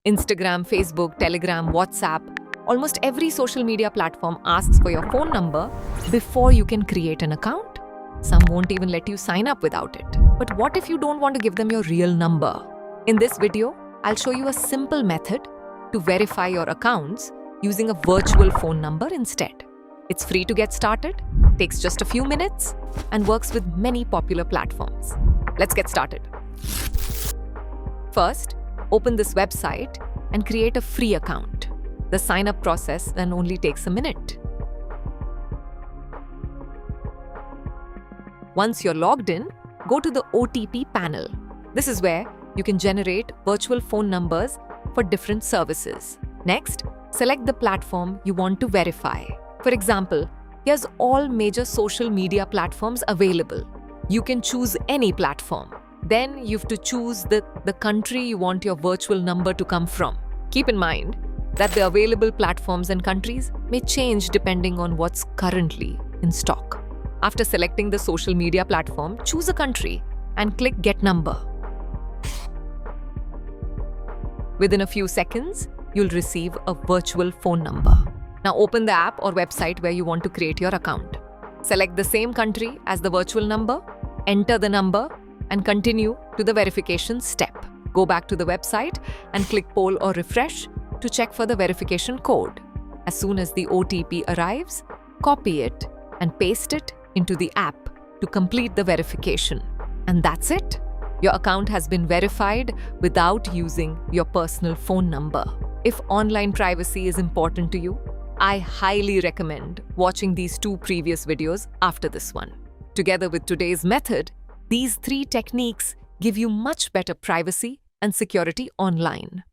Instagram, Facebook, Telegram, WhatsApp, almost every social media platform asks for your phone number before you can create an account. Some won't even let you sign up without it. But what if you don't want to give them your real number? In this video, I'll show you a simple method to verify your accounts using a virtual phone number instead. It's free to get started, takes just a few minutes, and works with many popular platforms. Let's get started. First, open this website and create a free account. The sign-up process then only takes a minute. Once you're logged in, go to the OTP panel. This is where you can generate virtual phone numbers for different services. Next, select the platform you want to verify. For example, here's all major social media platforms available. You can choose any platform. Then you have to choose the country you want your virtual number to come from. Keep in mind that the available platforms and countries may change depending on what's currently in stock. After selecting the social media platform, choose a country and click Get Number. Within a few seconds, you'll receive a virtual phone number. Now open the app or website where you want to create your account. Select the same country as the virtual number, enter the number, and continue to the verification step. Go back to the website and click Poll or Refresh to check for the verification code. As soon as the OTP arrives, copy it and paste it into the app to complete the verification. And that's it. Your account has been verified without using your personal phone number. If online privacy is important to you, I highly recommend watching these two previous videos after this one. Together with today's method, these three techniques give you much better privacy and security online.